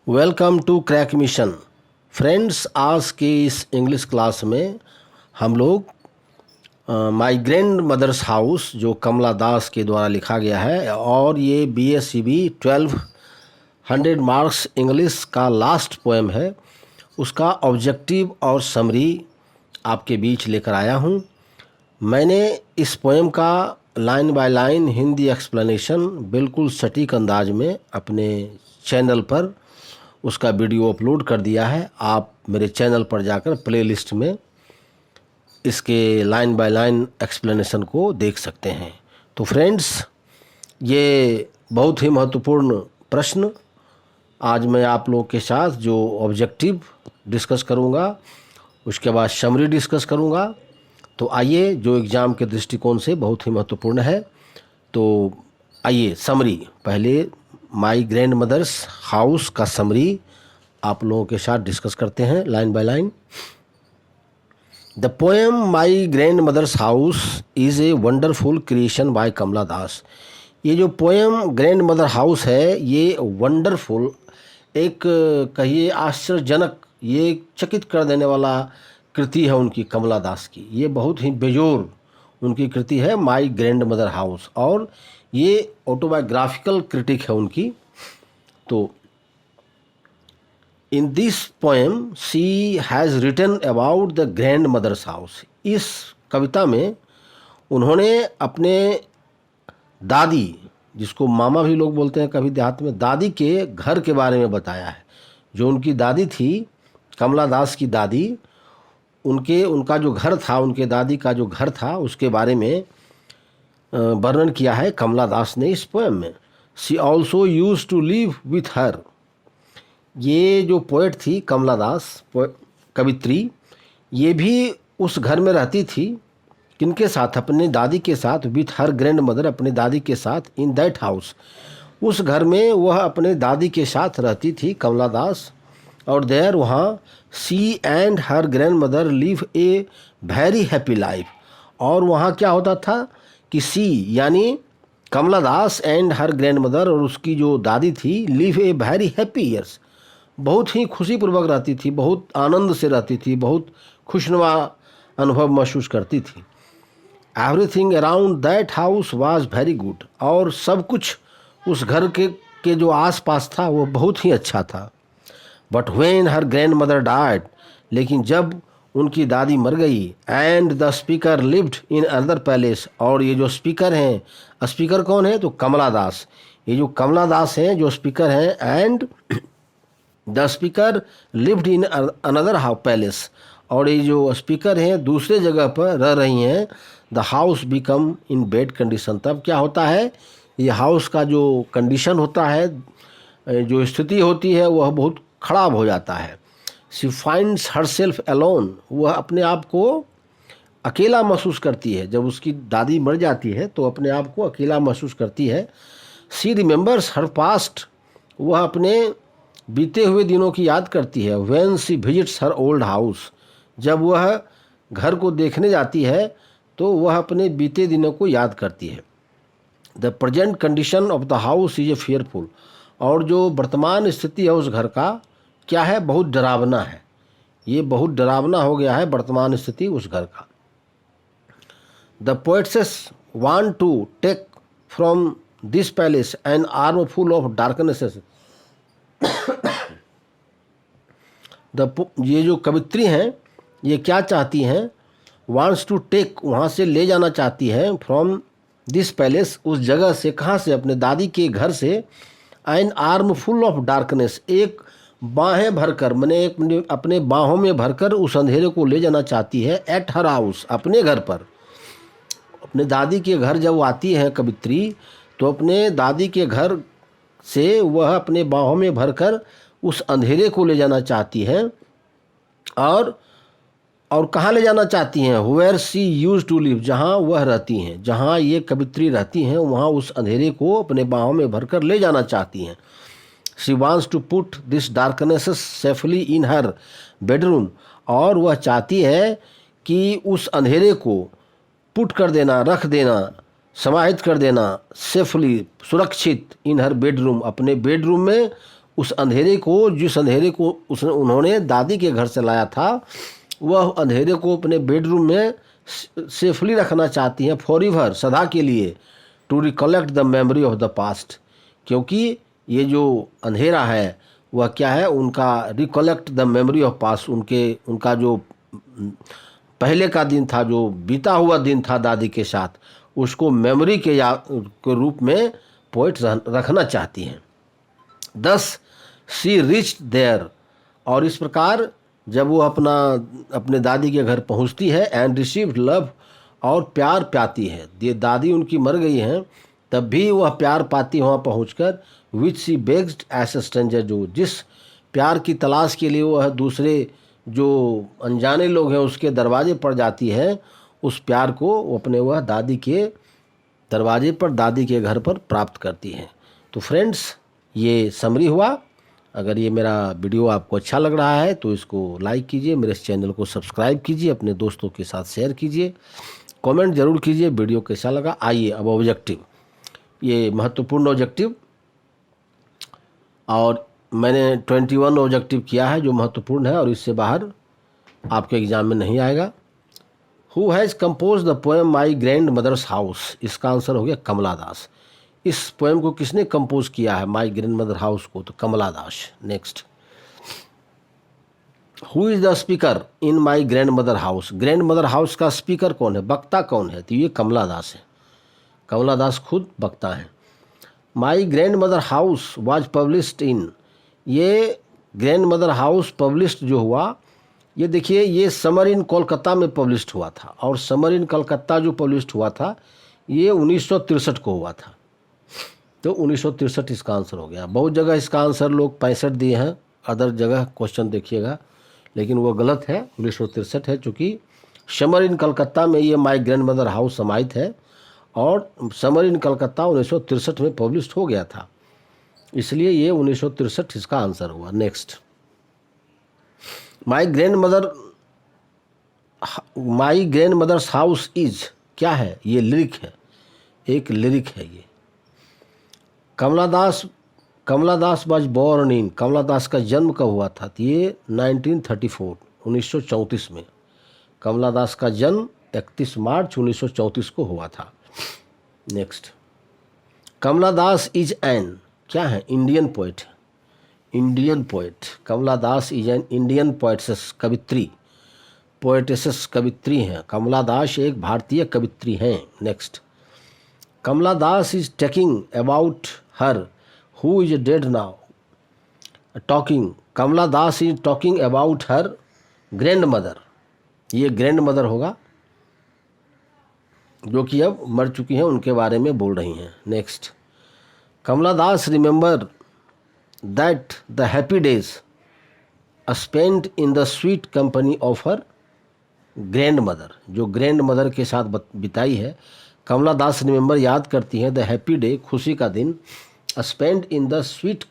Welcome to crack mission. Friends, आज के इस इंग्लिश क्लास में हम लोग माई ग्रैंड मदर्स हाउस जो कमला दास के द्वारा लिखा गया है और ये BSCB 1200 मार्क्स इंग्लिश का लास्ट पोएम है, उसका ऑब्जेक्टिव और समरी आपके बीच लेकर आया हूँ। मैंने इस पोएम का line by line Hindi explanation बिल्कुल सटीक अंदाज में अपने चैनल पर उसका वीडियो अपलोड कर दिया है। आप मेरे चैनल पर जाकर प्लेलिस्ट में इसके लाइन बाय लाइन एक्सप्लेनेशन को देख सकते हैं। तो फ्रेंड्स, ये बहुत ही महत्वपूर्ण प्रश्न आज मैं आप लोगों के साथ जो ऑब्जेक्टिव डिस्कस करूंगा, उसके बाद समरी डिस्कस करूंगा। तो आइए, जो एग्ज़ाम के दृष्टिकोण से बहुत ही महत्वपूर्ण है। तो आइए समरी, पहले माई ग्रैंड मदर्स हाउस का समरी आप लोगों के साथ डिस्कस करते हैं line by line. The poem my grand mother's house is a wonderful creation by Kamala Das. ये जो पोएम ग्रैंड मदर हाउस है, ये वंडरफुल, एक कहिए आश्चर्यजनक, ये चकित कर देने वाला कृति है उनकी, कमला दास की। ये बहुत ही बेजोर उनकी कृति है माई ग्रैंड मदर हाउस, और ये ऑटोबायोग्राफिकल क्रिटिक है उनकी। तो in this poem she has written about the grand mother's house. इस कविता में उन्होंने अपने दादी, जिसको मामा भी लोग बोलते हैं कभी देहात में, दादी के घर के बारे में बताया है। जो उनकी दादी थी, कमला दास की दादी, उनका जो घर था, उनके दादी का जो घर था, उसके बारे में वर्णन किया है कमला दास ने इस पोएम में। She also use to live with her. ये जो पोएट थी कमला दास, कवित्री, ये भी उस घर में रहती थी। किनके साथ? अपने दादी के साथ। विथ हर ग्रैंड मदर, अपने दादी के साथ। इन दैट हाउस, उस घर में वह अपने दादी के साथ रहती थी कमला दास। और देयर, वहाँ, she and her grand mother live a very happy life. और वहाँ क्या होता था कि शी यानी कमला दास एंड हर ग्रैंड मदर, और उसकी जो दादी थी, live a very happy years, बहुत ही खुशीपूर्वक रहती थी, बहुत आनंद से रहती थी, बहुत खुशनुमा अनुभव महसूस करती थी। Everything around that house was very good. और सब कुछ उस घर के जो आसपास था वो बहुत ही अच्छा था। But when her grand mother died, लेकिन जब उनकी दादी मर गई, and the speaker lived in another palace, और ये जो स्पीकर हैं, स्पीकर कौन है? तो कमला दास। ये जो कमला दास हैं जो स्पीकर हैं, and the speaker lived in another palace, और ये जो स्पीकर हैं दूसरे जगह पर रह रही हैं। The house become in bad condition. तब क्या होता है? ये हाउस का जो कंडीशन होता है, जो स्थिति होती है, वह बहुत खराब हो जाता है। She finds her self alone. वह अपने आप को अकेला महसूस करती है। जब उसकी दादी मर जाती है तो अपने आप को अकेला महसूस करती है। She remembers her past. वह अपने बीते हुए दिनों की याद करती है। When she visits her old house, जब वह घर को देखने जाती है तो वह अपने बीते दिनों को याद करती है। The present condition of the house is a fearful. और जो वर्तमान स्थिति है उस घर का, क्या है? बहुत डरावना है। ये बहुत डरावना हो गया है वर्तमान स्थिति उस घर का। The poets want to take from this palace an armful of darknesses. ये जो कवित्री हैं, ये क्या चाहती हैं? वांट्स टू टेक, वहाँ से ले जाना चाहती है, फ्रॉम दिस पैलेस, उस जगह से। कहाँ से? अपने दादी के घर से। N armful of darkness, एक बाहें भरकर, मैंने एक अपने बाहों में भरकर उस अंधेरे को ले जाना चाहती है। एट हर हाउस, अपने घर पर। अपने दादी के घर जब आती है कवित्री, तो अपने दादी के घर से वह अपने बाहों में भरकर उस अंधेरे को ले जाना चाहती है। और कहाँ ले जाना चाहती हैं? Where she use to live, जहाँ वह रहती हैं, जहाँ ये कवित्री रहती हैं, वहाँ उस अंधेरे को अपने बाहों में भरकर ले जाना चाहती हैं। She wants to put this darkness safely in her bedroom. और वह चाहती है कि उस अंधेरे को पुट कर देना, रख देना, समाहित कर देना, सेफली, सुरक्षित, इन हर बेडरूम, अपने बेडरूम में उस अंधेरे को, जिस अंधेरे को उन्होंने दादी के घर से लाया था, वह अंधेरे को अपने बेडरूम में सेफली रखना चाहती हैं फॉरएवर, सदा के लिए, to recollect the memory of the past. क्योंकि ये जो अंधेरा है वह क्या है, उनका recollect the memory of past, उनका जो पहले का दिन था, जो बीता हुआ दिन था दादी के साथ, उसको मेमोरी के रूप में पोइट रखना चाहती हैं। दस शी रिच देयर, और इस प्रकार जब वो अपने दादी के घर पहुंचती है, एंड रिसीव लव, और प्यार पाती है। ये दादी उनकी मर गई हैं, तब भी वह प्यार पाती वहाँ पहुंचकर, which she begged as a stranger, जो जिस प्यार की तलाश के लिए वह दूसरे जो अनजाने लोग हैं उसके दरवाजे पर जाती है, उस प्यार को वो अपने वह दादी के दरवाजे पर, दादी के घर पर प्राप्त करती है। तो फ्रेंड्स, ये समरी हुआ। अगर ये मेरा वीडियो आपको अच्छा लग रहा है तो इसको लाइक कीजिए, मेरे इस चैनल को सब्सक्राइब कीजिए, अपने दोस्तों के साथ शेयर कीजिए, कमेंट जरूर कीजिए वीडियो कैसा लगा। आइए अब ऑब्जेक्टिव, ये महत्वपूर्ण ऑब्जेक्टिव, और मैंने 21 ऑब्जेक्टिव किया है जो महत्वपूर्ण है और इससे बाहर आपके एग्जाम में नहीं आएगा। Who has compose the poem my grand mother's house, इसका आंसर हो गया कमला दास। इस पोएम को किसने कंपोज किया है, माई ग्रैंड मदर हाउस को, तो Kamala Das. Next, who is the speaker in my grand mother house, grand mother house का स्पीकर कौन है, वक्ता कौन है, तो ये कमला दास है। कमला दास खुद वक्ता है। माई grand mother house was published in, ये ग्रैंड मदर हाउस पब्लिश्ड जो हुआ, ये देखिए, ये समर इन कोलकाता में पब्लिश्ड हुआ था, और समर इन कलकत्ता जो पब्लिश्ड हुआ था ये 1963 को हुआ था। तो 1963 इसका आंसर हो गया। बहुत जगह इसका आंसर लोग 65 दिए हैं, अदर जगह क्वेश्चन देखिएगा, लेकिन वो गलत है, 1963 है, चूँकि समर इन कलकत्ता में ये माई ग्रैंड मदर हाउस समाहित है, और समर इन कलकत्ता 1963 में पब्लिश्ड हो गया था, इसलिए ये 1963 इसका आंसर हुआ। Next, my grand mother's house is, क्या है, ये लिरिक है, एक लिरिक है ये। कमला दास वाज बोर्न इन, कमला दास का जन्म कब हुआ था, तो ये 1934, 1934 में। कमला दास का जन्म 31 मार्च 1934 को हुआ था। Next, Kamala Das is an, क्या है, Indian poet, Indian poet. Kamala Das is an Indian poets, कवित्री, पोएटेसेस कवित्री हैं। कमला दास एक भारतीय कवित्री हैं। Next, Kamala Das is talking about her who is dead now, talking, Kamala Das is talking about her grand mother, ये ग्रैंड मदर होगा जो कि अब मर चुकी हैं, उनके बारे में बोल रही हैं। Next, Kamala Das remember that the happy days spent in the sweet company of her grand mother, जो ग्रैंड मदर के साथ बिताई है, कमला दास रिमेंबर याद करती हैं द हैप्पी डे, खुशी का दिन, spend in the sweet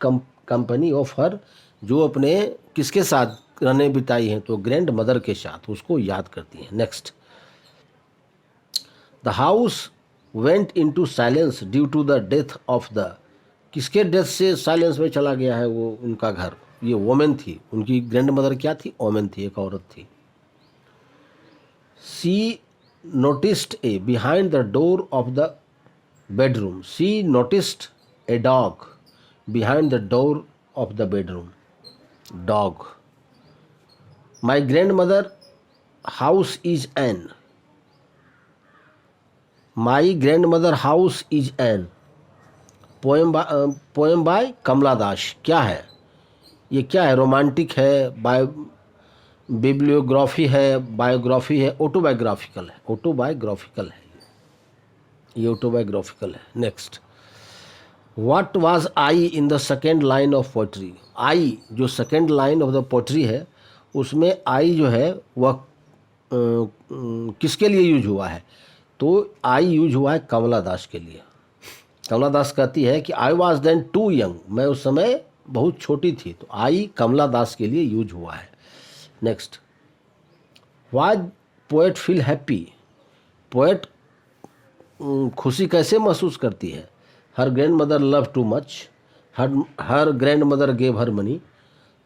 company of हर, जो अपने किसके साथ रहने बिताई हैं, तो ग्रैंड मदर के साथ, उसको याद करती हैं। Next, the house went into silence due to the death of the, किसके डेथ से साइलेंस में चला गया है वो उनका घर, ये वोमेन थी, उनकी ग्रैंड मदर क्या थी, वोमेन थी, एक औरत थी। She noticed a behind the door of the bedroom, she noticed a dog behind the door of the bedroom, dog. My grand mother house is an, my grand mother house is an poem by Kamala Das, क्या है, ये क्या है, romantic है, bibliography है, biography है, autobiographical है, autobiographical है, ये ऑटोबायोग्राफिकल है। Next, what was I in the second line of poetry, I जो second line of the poetry है उसमें आई जो है वह किसके लिए यूज हुआ है, तो आई यूज हुआ है कमला दास के लिए। कमला दास कहती है कि I was then too young, मैं उस समय बहुत छोटी थी, तो आई कमला दास के लिए यूज हुआ है। Next, was poet feel happy, poet खुशी कैसे महसूस करती है, her grand mother love too much, her grand mother gave her money,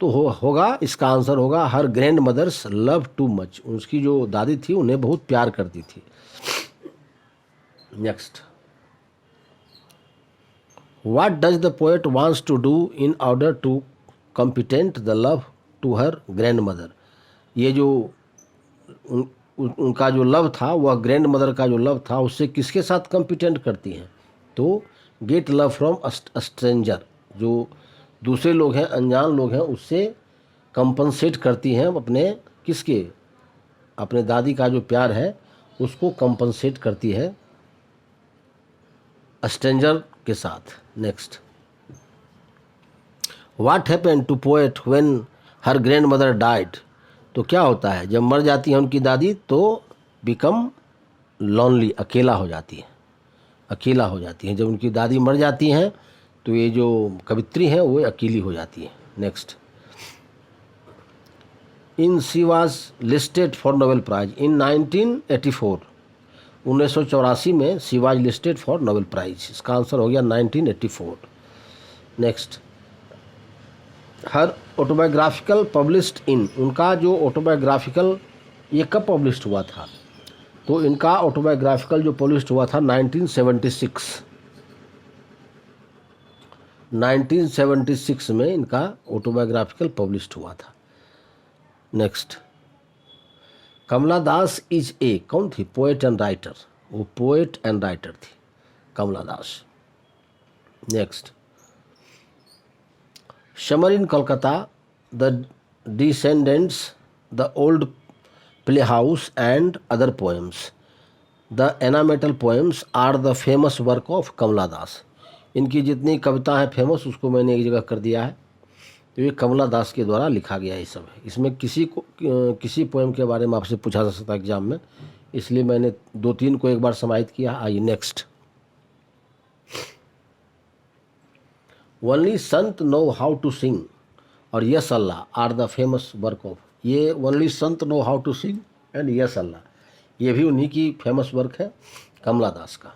तो होगा इसका आंसर होगा her grand mother's love too much, उसकी जो दादी थी उन्हें बहुत प्यार करती थी। Next, what does the poet wants to do in order to competent the love to her grand mother, ये जो उनका जो लव था, वह ग्रैंड मदर का जो लव था उससे किसके साथ कम्पिटेंट करती हैं, तो गेट लव फ्रॉम स्ट्रेंजर, जो दूसरे लोग हैं, अनजान लोग हैं, उससे कंपनसेट करती हैं अपने किसके, अपने दादी का जो प्यार है उसको कंपनसेट करती है स्ट्रेंजर के साथ। Next, what happened to poet when her grand mother died, तो क्या होता है जब मर जाती है उनकी दादी, तो बिकम लॉनली, अकेला हो जाती है, अकेला हो जाती हैं। जब उनकी दादी मर जाती हैं तो ये जो कवित्री हैं वो अकेली हो जाती है। Next, in she was listed for Nobel prize in 1984, 1984 में she was listed for Nobel prize, इसका आंसर हो गया 1984। Next, her autobiographical published in, उनका जो ऑटोबायोग्राफिकल ये कब पब्लिश्ड हुआ था, तो इनका ऑटोबायोग्राफिकल जो पब्लिश्ड हुआ था 1976 में इनका ऑटोबायोग्राफिकल पब्लिश्ड हुआ था। Next, Kamala Das is a, कौन थी, पोएट एंड राइटर, वो पोएट एंड राइटर थी Kamala Das. Next, summer in Kolkata, the descendants, the old play house and other poems, the Anamalai poems are the famous work of Kamala Das, इनकी जितनी कविता है फेमस उसको मैंने एक जगह कर दिया है, तो ये कमला दास के द्वारा लिखा गया ये सब है। इसमें किसी पोएम के बारे में आपसे पूछा जा सकता है एग्जाम में, इसलिए मैंने 2-3 को एक बार समाहित किया। आइए नेक्स्ट, ओनली संत नो हाउ टू सिंग और yes Allah are the famous work of, ये ओनली संत know how to sing and yes Allah, ये भी उन्हीं की फेमस वर्क है कमला दास का,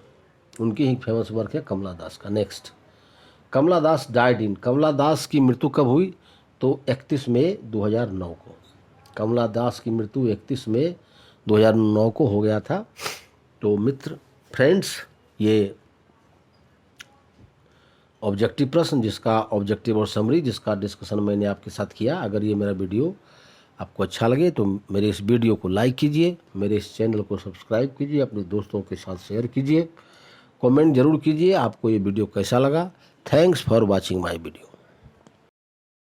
उनकी ही फेमस वर्क है कमला दास का। Next, Kamala Das died in, कमला दास की मृत्यु कब हुई, तो 31 मई 2009 को, कमला दास की मृत्यु 31 मई 2009 को हो गया था। तो मित्र फ्रेंड्स, ये ऑब्जेक्टिव प्रश्न जिसका ऑब्जेक्टिव और समरी जिसका डिस्कशन मैंने आपके साथ किया, अगर ये मेरा वीडियो आपको अच्छा लगे तो मेरे इस वीडियो को लाइक कीजिए, मेरे इस चैनल को सब्सक्राइब कीजिए, अपने दोस्तों के साथ शेयर कीजिए, कमेंट जरूर कीजिए आपको ये वीडियो कैसा लगा। Thanks for watching my video.